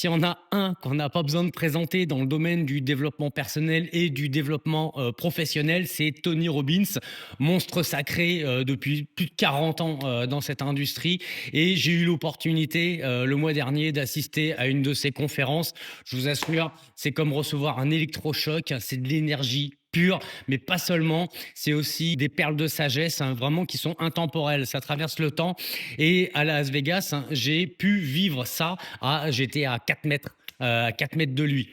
s'il y en a un qu'on n'a pas besoin de présenter dans le domaine du développement personnel et du développement professionnel, c'est Tony Robbins, monstre sacré depuis plus de 40 ans dans cette industrie. Et j'ai eu l'opportunité le mois dernier d'assister à une de ses conférences. Je vous assure, c'est comme recevoir un électrochoc, c'est de l'énergie pure, mais pas seulement, c'est aussi des perles de sagesse, hein, vraiment qui sont intemporelles, ça traverse le temps. Et à Las Vegas, hein, j'ai pu vivre ça, j'étais à 4 mètres, 4 mètres de lui.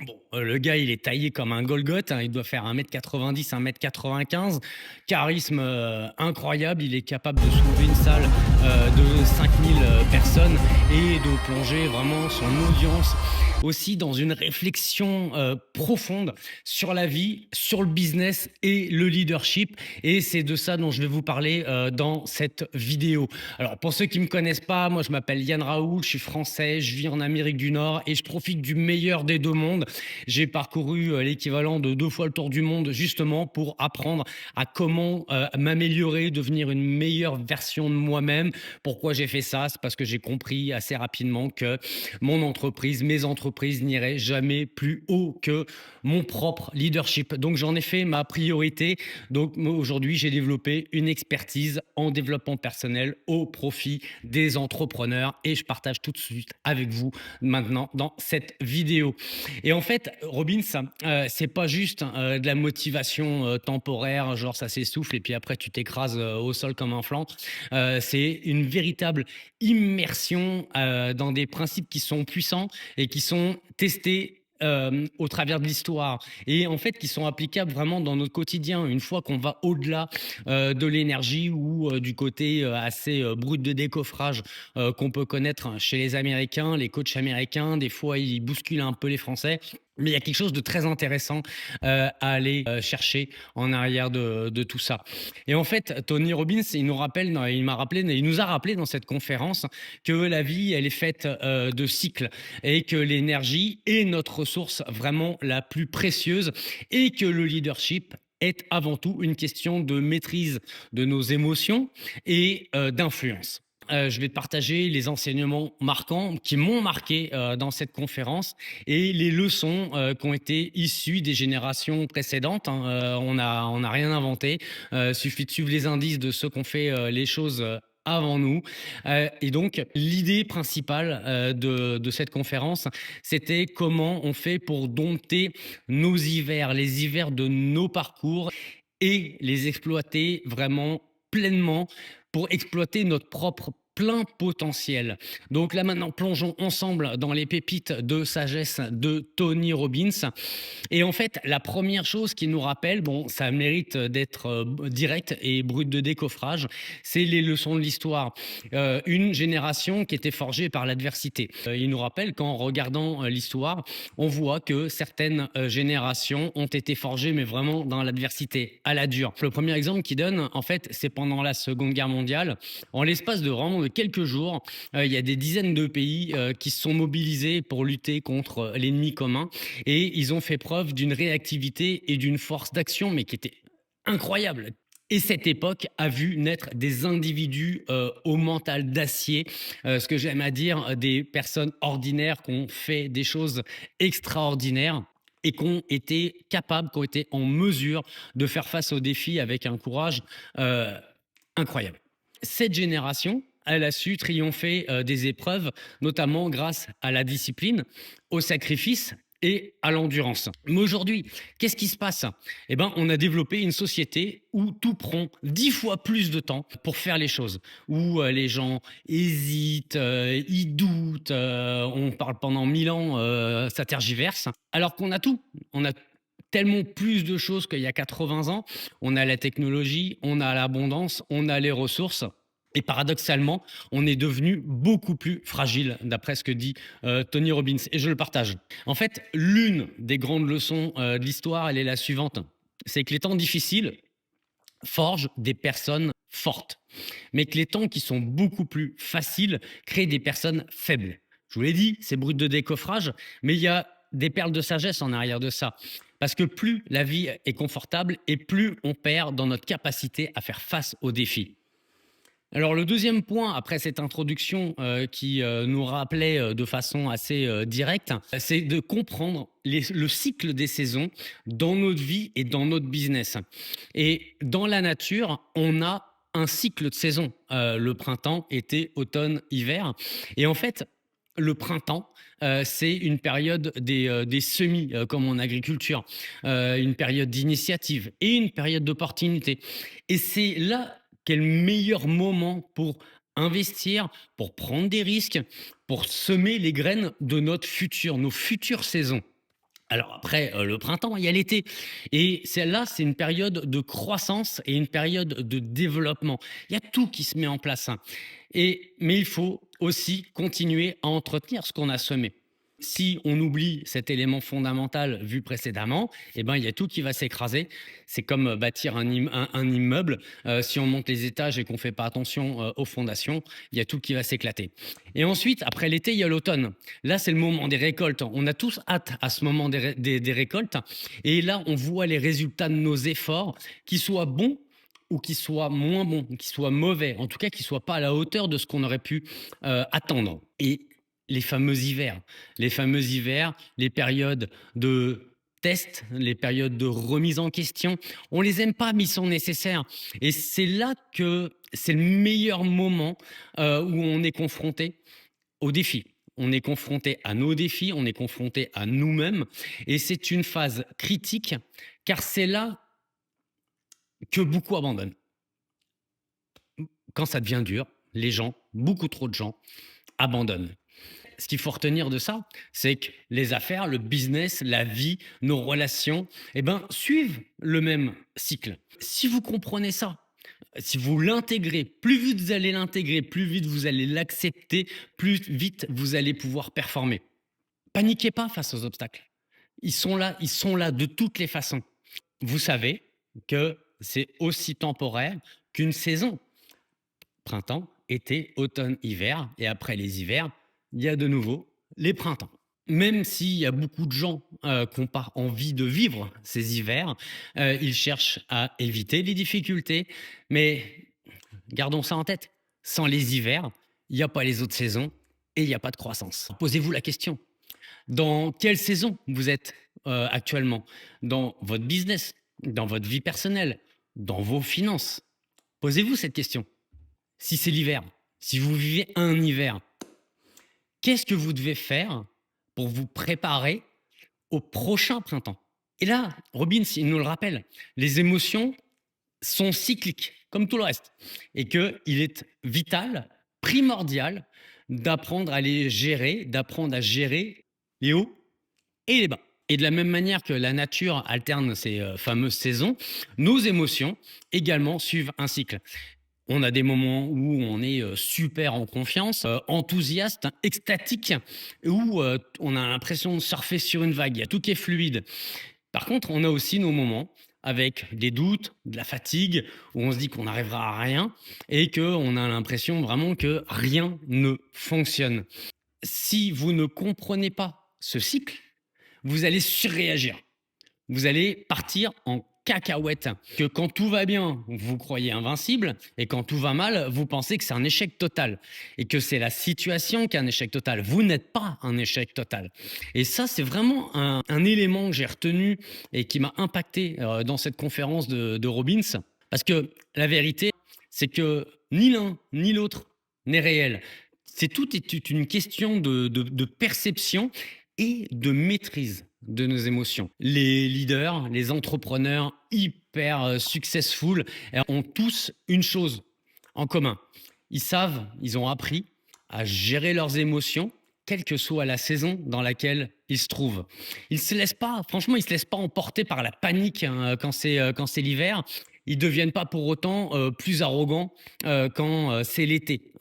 Bon, le gars, il est taillé comme un Golgoth, hein, il doit faire 1,90 m, 1,95 m, charisme incroyable, il est capable de soulever une salle de 5000 personnes et de plonger vraiment son audience aussi dans une réflexion profonde sur la vie, sur le business et le leadership. Et c'est de ça dont je vais vous parler dans cette vidéo. Alors, pour ceux qui ne me connaissent pas, moi, je m'appelle Yann Raoul, je suis français, je vis en Amérique du Nord et je profite du meilleur des deux mondes. J'ai parcouru l'équivalent de 2 fois le tour du monde justement pour apprendre à comment m'améliorer, devenir une meilleure version de moi-même. Pourquoi j'ai fait ça? C'est parce que j'ai compris assez rapidement que mon entreprise, mes entreprises n'iraient jamais plus haut que mon propre leadership. Donc j'en ai fait ma priorité. Donc aujourd'hui, j'ai développé une expertise en développement personnel au profit des entrepreneurs et je partage tout de suite avec vous maintenant dans cette vidéo. Et en fait, Robbins, c'est pas juste de la motivation temporaire, genre ça s'essouffle et puis après tu t'écrases au sol comme un flanc. C'est une véritable immersion dans des principes qui sont puissants et qui sont testés au travers de l'histoire et en fait qui sont applicables vraiment dans notre quotidien une fois qu'on va au-delà de l'énergie ou du côté assez brut de décoffrage qu'on peut connaître chez les Américains, les coachs américains. Des fois, ils bousculent un peu les Français. Mais il y a quelque chose de très intéressant à aller chercher en arrière de tout ça. Et en fait, Tony Robbins, il nous a rappelé dans cette conférence que la vie, elle est faite de cycles et que l'énergie est notre ressource vraiment la plus précieuse et que le leadership est avant tout une question de maîtrise de nos émotions et d'influence. Je vais te partager les enseignements marquants qui m'ont marqué dans cette conférence et les leçons qui ont été issues des générations précédentes, hein. On n'a rien inventé. Suffit de suivre les indices de ceux qui ont fait les choses avant nous. Et donc, l'idée principale de cette conférence, c'était comment on fait pour dompter nos hivers, les hivers de nos parcours et les exploiter vraiment pleinement pour exploiter notre propre plein potentiel. Donc là maintenant, plongeons ensemble dans les pépites de sagesse de Tony Robbins. Et en fait, la première chose qui nous rappelle, bon, ça mérite d'être direct et brut de décoffrage, c'est les leçons de l'histoire. Une génération qui était forgée par l'adversité. Il nous rappelle qu'en regardant l'histoire, on voit que certaines générations ont été forgées, mais vraiment dans l'adversité, à la dure. Le premier exemple qu'il donne, en fait, c'est pendant la Seconde Guerre mondiale. En l'espace de vraiment de quelques jours, il y a des dizaines de pays qui se sont mobilisés pour lutter contre l'ennemi commun et ils ont fait preuve d'une réactivité et d'une force d'action, mais qui était incroyable. Et cette époque a vu naître des individus au mental d'acier, ce que j'aime à dire, des personnes ordinaires qui ont fait des choses extraordinaires et qui ont été capables, qui ont été en mesure de faire face aux défis avec un courage euh, incroyable. Cette génération, elle a su triompher des épreuves, notamment grâce à la discipline, au sacrifice et à l'endurance. Mais aujourd'hui, qu'est-ce qui se passe? Eh ben, on a développé une société où tout prend 10 fois plus de temps pour faire les choses, où les gens hésitent, ils doutent, on parle pendant 1000 ans, ça tergiverse, alors qu'on a tout. On a tellement plus de choses qu'il y a 80 ans. On a la technologie, on a l'abondance, on a les ressources. Et paradoxalement, on est devenu beaucoup plus fragile, d'après ce que dit Tony Robbins. Et je le partage. En fait, l'une des grandes leçons de l'histoire, elle est la suivante. C'est que les temps difficiles forgent des personnes fortes. Mais que les temps qui sont beaucoup plus faciles créent des personnes faibles. Je vous l'ai dit, c'est brut de décoffrage, mais il y a des perles de sagesse en arrière de ça. Parce que plus la vie est confortable et plus on perd dans notre capacité à faire face aux défis. Alors le deuxième point, après cette introduction, qui, nous rappelait, de façon assez, directe, c'est de comprendre le cycle des saisons dans notre vie et dans notre business. Et dans la nature, on a un cycle de saisons, le printemps, été, automne, hiver. Et en fait, le printemps, c'est une période des semis, comme en agriculture, une période d'initiative et une période d'opportunité. Et c'est là quel meilleur moment pour investir, pour prendre des risques, pour semer les graines de notre futur, nos futures saisons. Alors après, le printemps, il y a l'été et celle-là, c'est une période de croissance et une période de développement. Il y a tout qui se met en place, hein, mais il faut aussi continuer à entretenir ce qu'on a semé. Si on oublie cet élément fondamental vu précédemment, eh ben, il y a tout qui va s'écraser. C'est comme, bâtir un immeuble, si on monte les étages et qu'on ne fait pas attention, aux fondations, il y a tout qui va s'éclater. Et ensuite, après l'été, il y a l'automne. Là, c'est le moment des récoltes. On a tous hâte à ce moment des récoltes et là, on voit les résultats de nos efforts, qu'ils soient bons ou qu'ils soient moins bons, qu'ils soient mauvais, en tout cas, qu'ils ne soient pas à la hauteur de ce qu'on aurait pu, attendre. Et les fameux hivers. Les fameux hivers, les périodes de test, les périodes de remise en question, on les aime pas, mais ils sont nécessaires. Et c'est là que c'est le meilleur moment où on est confronté aux défis. On est confronté à nos défis, on est confronté à nous-mêmes. Et c'est une phase critique, car c'est là que beaucoup abandonnent. Quand ça devient dur, les gens, beaucoup trop de gens, abandonnent. Ce qu'il faut retenir de ça, c'est que les affaires, le business, la vie, nos relations, eh ben, suivent le même cycle. Si vous comprenez ça, si vous l'intégrez, plus vite vous allez l'intégrer, plus vite vous allez l'accepter, plus vite vous allez pouvoir performer. Paniquez pas face aux obstacles. Ils sont là de toutes les façons. Vous savez que c'est aussi temporaire qu'une saison. Printemps, été, automne, hiver. Et après les hivers, il y a de nouveau les printemps. Même s'il y a beaucoup de gens qui n'ont pas envie de vivre ces hivers, ils cherchent à éviter les difficultés. Mais gardons ça en tête. Sans les hivers, il n'y a pas les autres saisons et il n'y a pas de croissance. Posez-vous la question. Dans quelle saison vous êtes actuellement? Dans votre business, dans votre vie personnelle, dans vos finances? Posez-vous cette question. Si c'est l'hiver, si vous vivez un hiver, qu'est-ce que vous devez faire pour vous préparer au prochain printemps? Et là, Robbins, il nous le rappelle, les émotions sont cycliques, comme tout le reste, et qu'il est vital, primordial, d'apprendre à les gérer, d'apprendre à gérer les hauts et les bas. Et de la même manière que la nature alterne ces fameuses saisons, nos émotions également suivent un cycle. On a des moments où on est super en confiance, enthousiaste, extatique, où on a l'impression de surfer sur une vague. Il y a tout qui est fluide. Par contre, on a aussi nos moments avec des doutes, de la fatigue, où on se dit qu'on n'arrivera à rien et qu'on a l'impression vraiment que rien ne fonctionne. Si vous ne comprenez pas ce cycle, vous allez surréagir. Vous allez partir en cacahuète. Que quand tout va bien, vous croyez invincible, et quand tout va mal, vous pensez que c'est un échec total, et que c'est la situation qui est un échec total. Vous n'êtes pas un échec total. Et ça, c'est vraiment un élément que j'ai retenu et qui m'a impacté dans cette conférence de Robbins, parce que la vérité, c'est que ni l'un ni l'autre n'est réel. C'est tout est une question de perception et de maîtrise de nos émotions. Les leaders, les entrepreneurs hyper successful ont tous une chose en commun. Ils savent, ils ont appris à gérer leurs émotions, quelle que soit la saison dans laquelle ils se trouvent. Ils se laissent pas, franchement, ils se laissent pas emporter par la panique hein, quand c'est l'hiver. Ils deviennent pas pour autant plus arrogants quand c'est l'été.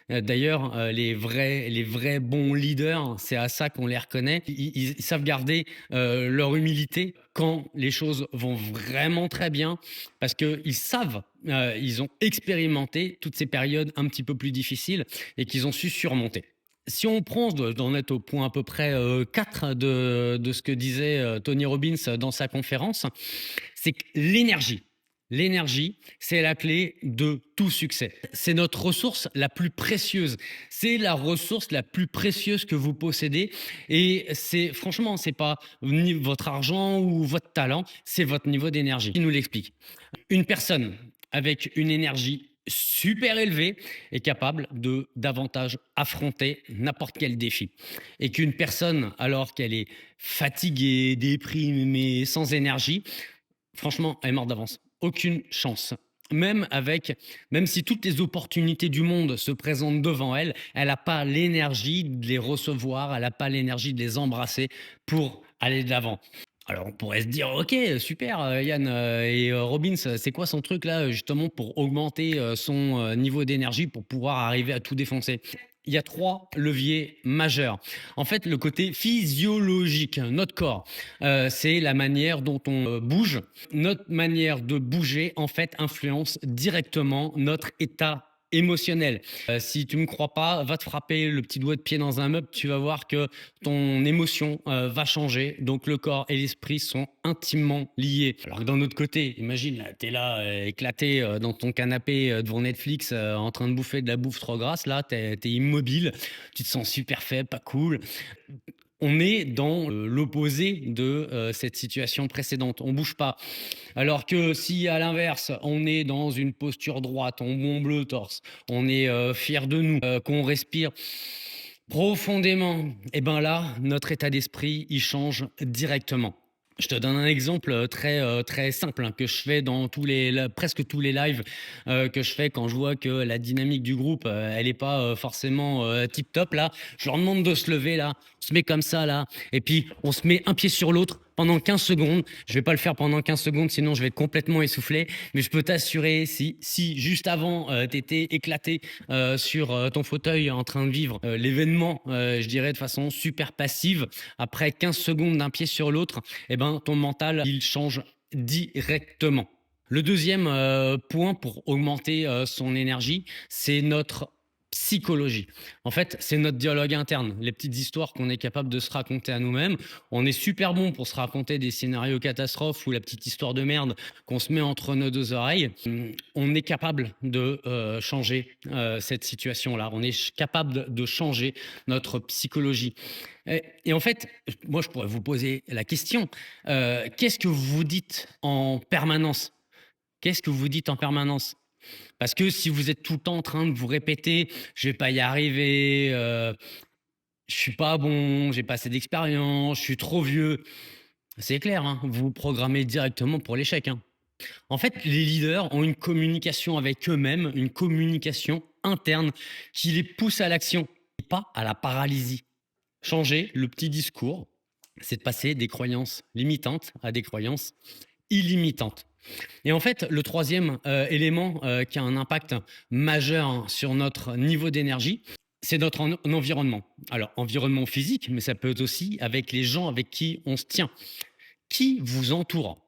D'ailleurs, les vrais bons leaders, c'est à ça qu'on les reconnaît. Ils savent garder leur humilité quand les choses vont vraiment très bien, parce qu'ils savent, ils ont expérimenté toutes ces périodes un petit peu plus difficiles et qu'ils ont su surmonter. Si on prend, d'en être au point à peu près 4 de ce que disait Tony Robbins dans sa conférence, c'est que l'énergie, L'énergie, c'est la clé de tout succès. C'est notre ressource la plus précieuse. C'est la ressource la plus précieuse que vous possédez et c'est franchement, c'est pas ni votre argent ou votre talent, c'est votre niveau d'énergie. Il nous l'explique. Une personne avec une énergie super élevée est capable de davantage affronter n'importe quel défi. Et qu'une personne, alors qu'elle est fatiguée, déprimée, sans énergie, franchement, elle est morte d'avance. Aucune chance. Même si toutes les opportunités du monde se présentent devant elle, elle n'a pas l'énergie de les recevoir, elle n'a pas l'énergie de les embrasser pour aller de l'avant. Alors on pourrait se dire: «OK, super, Yann, Robbins, c'est quoi son truc là, justement pour augmenter, son, niveau d'énergie pour pouvoir arriver à tout défoncer?» Il y a 3 leviers majeurs. En fait, le côté physiologique, notre corps, c'est la manière dont on, bouge. Notre manière de bouger, en fait, influence directement notre état émotionnel. Si tu me crois pas, va te frapper le petit doigt de pied dans un meuble, tu vas voir que ton émotion va changer. Donc le corps et l'esprit sont intimement liés. Alors que d'un autre côté, imagine, là, tu es là, éclaté dans ton canapé devant Netflix, en train de bouffer de la bouffe trop grasse, là, tu es immobile, tu te sens super faible, pas cool. On est dans l'opposé de cette situation précédente. On bouge pas. Alors que si à l'inverse, on est dans une posture droite, on bombe le torse, on est fier de nous, qu'on respire profondément, et ben là, notre état d'esprit, il change directement. Je te donne un exemple très simple hein, que je fais dans presque tous les lives que je fais quand je vois que la dynamique du groupe, elle n'est pas forcément tip top là. Je leur demande de se lever là, on se met comme ça là, et puis on se met un pied sur l'autre pendant 15 secondes. Je vais pas le faire pendant 15 secondes, sinon je vais être complètement essoufflé. Mais je peux t'assurer, si juste avant, tu étais éclaté sur ton fauteuil en train de vivre l'événement, je dirais de façon super passive, après 15 secondes d'un pied sur l'autre, eh ben, ton mental, il change directement. Le deuxième point pour augmenter son énergie, c'est notre psychologie. En fait, c'est notre dialogue interne, les petites histoires qu'on est capable de se raconter à nous-mêmes. On est super bon pour se raconter des scénarios catastrophes ou la petite histoire de merde qu'on se met entre nos deux oreilles. On est capable de changer cette situation-là. On est capable de changer notre psychologie. Et en fait, moi, je pourrais vous poser la question, qu'est-ce que vous vous dites en permanence? Qu'est-ce que vous dites en permanence? Parce que si vous êtes tout le temps en train de vous répéter: «Je vais pas y arriver, je suis pas bon, j'ai pas assez d'expérience, je suis trop vieux», c'est clair, hein, vous vous programmez directement pour l'échec, hein. En fait, les leaders ont une communication avec eux-mêmes, une communication interne qui les pousse à l'action et pas à la paralysie. Changer le petit discours, c'est de passer des croyances limitantes à des croyances illimitantes. Et en fait, le troisième élément qui a un impact majeur hein, sur notre niveau d'énergie, c'est notre environnement. Alors, environnement physique, mais ça peut être aussi avec les gens avec qui on se tient. Qui vous entoure?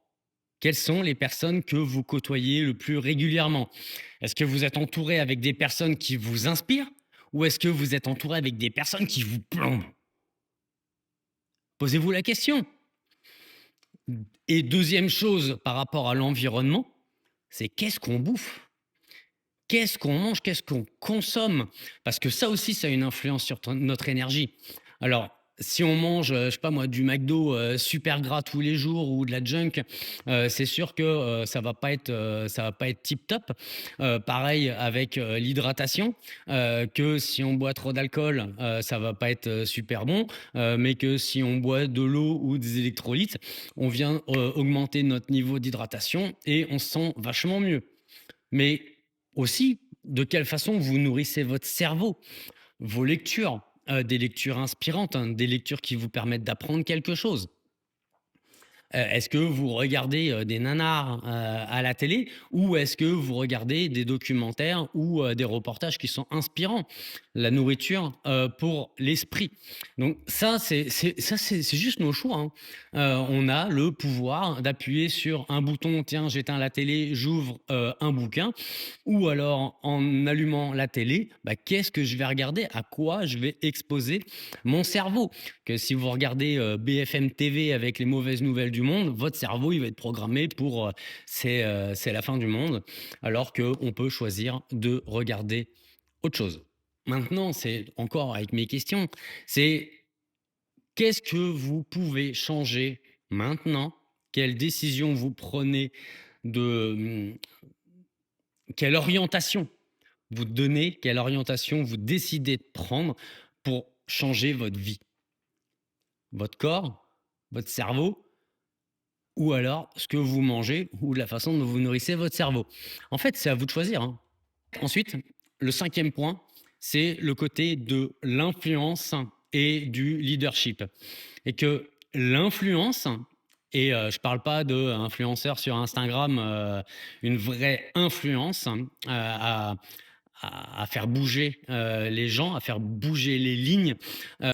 Quelles sont les personnes que vous côtoyez le plus régulièrement? Est-ce que vous êtes entouré avec des personnes qui vous inspirent ou est-ce que vous êtes entouré avec des personnes qui vous plombent? Posez-vous la question. Et deuxième chose par rapport à l'environnement, c'est qu'est-ce qu'on bouffe? Qu'est-ce qu'on mange? Qu'est-ce qu'on consomme? Parce que ça aussi, ça a une influence sur notre énergie. Alors, si on mange, je sais pas moi, du McDo super gras tous les jours ou de la junk, c'est sûr que ça va pas être tip top. Pareil avec l'hydratation, que si on boit trop d'alcool, ça va pas être super bon, mais que si on boit de l'eau ou des électrolytes, on vient augmenter notre niveau d'hydratation et on se sent vachement mieux. Mais aussi, de quelle façon vous nourrissez votre cerveau, vos lectures, des lectures inspirantes, hein, des lectures qui vous permettent d'apprendre quelque chose. Est-ce que vous regardez, des nanars, à la télé ou est-ce que vous regardez des documentaires ou des reportages qui sont inspirants? La nourriture, pour l'esprit. Donc ça, c'est juste nos choix, hein. On a le pouvoir d'appuyer sur un bouton: «Tiens, j'éteins la télé, j'ouvre, un bouquin» ou alors en allumant la télé, bah, qu'est-ce que je vais regarder? À quoi je vais exposer mon cerveau? Que si vous regardez, BFM TV avec les mauvaises nouvelles du monde, votre cerveau, il va être programmé pour c'est la fin du monde, alors qu'on peut choisir de regarder autre chose. Maintenant, c'est encore avec mes questions, c'est qu'est-ce que vous pouvez changer maintenant? Quelle décision vous prenez de quelle orientation vous donnez, quelle orientation vous décidez de prendre pour changer votre vie? Votre corps, votre cerveau ou alors ce que vous mangez ou la façon dont vous nourrissez votre cerveau. En fait, c'est à vous de choisir, hein. Ensuite, le cinquième point, c'est le côté de l'influence et du leadership. Et que l'influence, et je ne parle pas d'influenceurs sur Instagram, une vraie influence à faire bouger les gens, à faire bouger les lignes.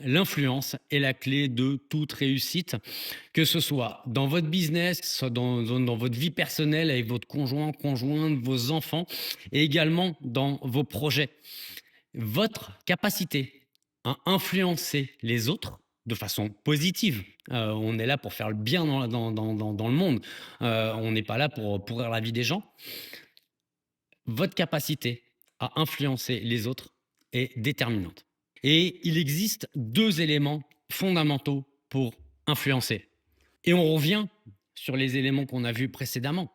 L'influence est la clé de toute réussite, que ce soit dans votre business, que ce soit dans votre vie personnelle avec votre conjoint, conjointe, vos enfants, et également dans vos projets. Votre capacité à influencer les autres de façon positive. On est là pour faire le bien dans le monde. On n'est pas là pour pourrir la vie des gens. Votre capacité à influencer les autres est déterminante. Et il existe deux éléments fondamentaux pour influencer. Et on revient sur les éléments qu'on a vus précédemment.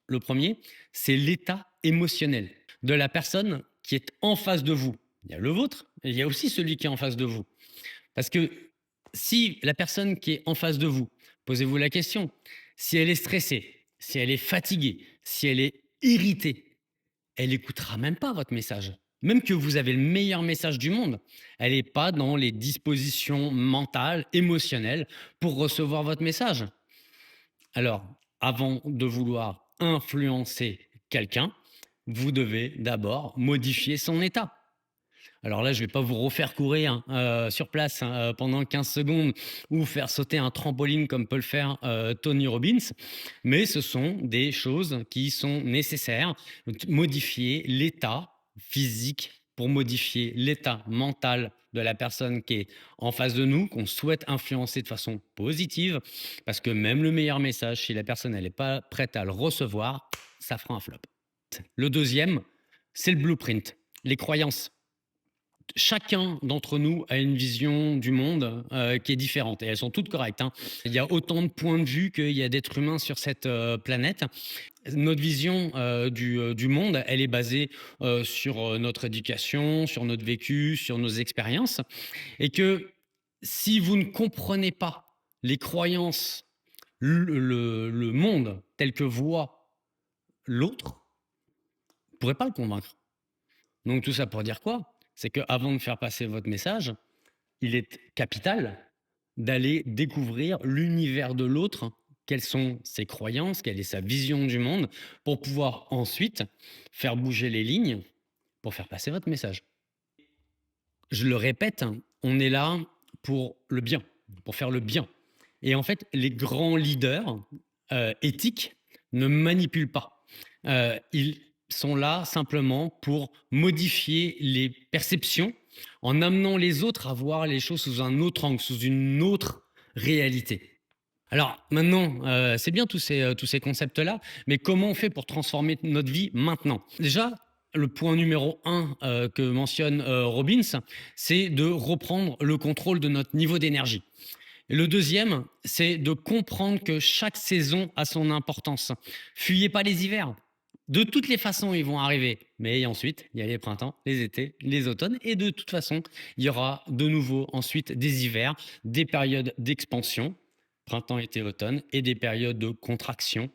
Le premier, c'est l'état émotionnel de la personne qui est en face de vous. Il y a le vôtre et il y a aussi celui qui est en face de vous. Parce que si la personne qui est en face de vous, posez-vous la question, si elle est stressée, si elle est fatiguée, si elle est irritée, elle n'écoutera même pas votre message. Même que vous avez le meilleur message du monde, elle n'est pas dans les dispositions mentales, émotionnelles pour recevoir votre message. Alors, avant de vouloir influencer quelqu'un, vous devez d'abord modifier son état. Alors là, je ne vais pas vous refaire courir sur place pendant 15 secondes ou faire sauter un trampoline comme peut le faire Tony Robbins, mais ce sont des choses qui sont nécessaires. Modifier l'état physique pour modifier l'état mental de la personne qui est en face de nous, qu'on souhaite influencer de façon positive, parce que même le meilleur message, si la personne n'est pas prête à le recevoir, ça fera un flop. Le deuxième, c'est le blueprint, les croyances. Chacun d'entre nous a une vision du monde qui est différente et elles sont toutes correctes, hein. Il y a autant de points de vue qu'il y a d'êtres humains sur cette planète. Notre vision du monde, elle est basée sur notre éducation, sur notre vécu, sur nos expériences. Et que si vous ne comprenez pas les croyances, le monde tel que voit l'autre, vous ne pourrez pas le convaincre. Donc tout ça pour dire quoi? C'est qu'avant de faire passer votre message, il est capital d'aller découvrir l'univers de l'autre, quelles sont ses croyances, quelle est sa vision du monde, pour pouvoir ensuite faire bouger les lignes pour faire passer votre message. Je le répète, on est là pour le bien, pour faire le bien. Et en fait, les grands leaders éthiques ne manipulent pas. Ils sont là simplement pour modifier les perceptions en amenant les autres à voir les choses sous un autre angle, sous une autre réalité. Alors maintenant, c'est bien tous ces concepts-là, mais comment on fait pour transformer notre vie maintenant? Déjà, le point numéro un que mentionne Robbins, c'est de reprendre le contrôle de notre niveau d'énergie. Et le deuxième, c'est de comprendre que chaque saison a son importance. Fuyez pas les hivers. De toutes les façons, ils vont arriver. Mais ensuite, il y a les printemps, les étés, les automnes. Et de toute façon, il y aura de nouveau ensuite des hivers, des périodes d'expansion, printemps, été, automne, et des périodes de contraction,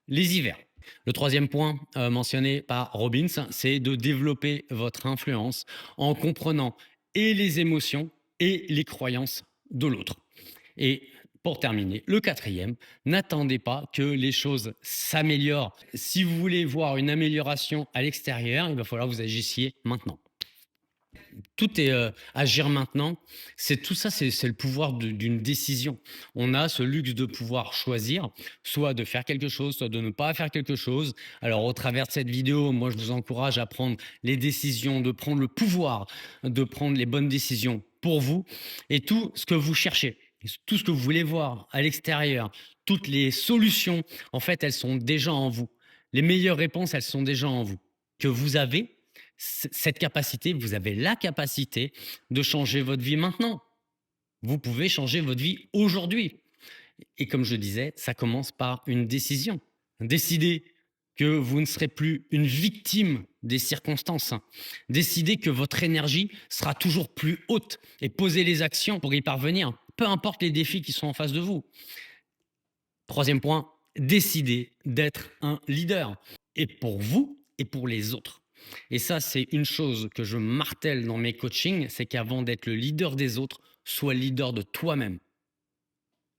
les hivers. Le troisième point mentionné par Robbins, c'est de développer votre influence en comprenant et les émotions et les croyances de l'autre. Et pour terminer, le quatrième, n'attendez pas que les choses s'améliorent. Si vous voulez voir une amélioration à l'extérieur, il va falloir que vous agissiez maintenant. Tout est agir maintenant. C'est tout ça, c'est le pouvoir d'une décision. On a ce luxe de pouvoir choisir, soit de faire quelque chose, soit de ne pas faire quelque chose. Alors, au travers de cette vidéo, moi, je vous encourage à prendre les décisions, de prendre le pouvoir, de prendre les bonnes décisions pour vous et tout ce que vous cherchez. Tout ce que vous voulez voir à l'extérieur, toutes les solutions, en fait, elles sont déjà en vous. Les meilleures réponses, elles sont déjà en vous. Que vous avez cette capacité, vous avez la capacité de changer votre vie maintenant. Vous pouvez changer votre vie aujourd'hui. Et comme je disais, ça commence par une décision. Décider que vous ne serez plus une victime des circonstances. Décider que votre énergie sera toujours plus haute et poser les actions pour y parvenir, peu importe les défis qui sont en face de vous. Troisième point, décider d'être un leader. Et pour vous et pour les autres. Et ça, c'est une chose que je martèle dans mes coachings, c'est qu'avant d'être le leader des autres, sois le leader de toi-même.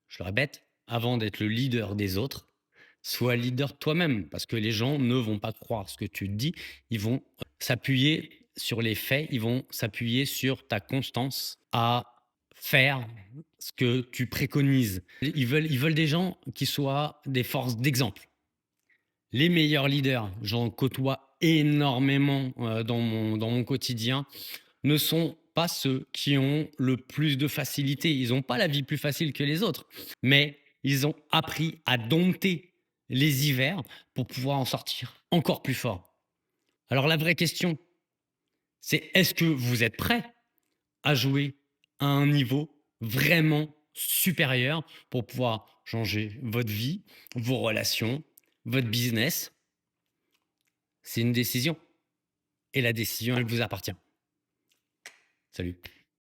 Je le répète, avant d'être le leader des autres, sois leader toi-même, parce que les gens ne vont pas croire ce que tu dis, ils vont s'appuyer sur les faits, ils vont s'appuyer sur ta constance à faire ce que tu préconises. Ils veulent des gens qui soient des forces d'exemple. Les meilleurs leaders, j'en côtoie énormément dans mon quotidien, ne sont pas ceux qui ont le plus de facilité. Ils n'ont pas la vie plus facile que les autres, mais ils ont appris à dompter les hivers pour pouvoir en sortir encore plus fort. Alors la vraie question, c'est est-ce que vous êtes prêt à jouer à un niveau vraiment supérieur pour pouvoir changer votre vie, vos relations, votre business? C'est une décision et la décision, elle vous appartient. Salut.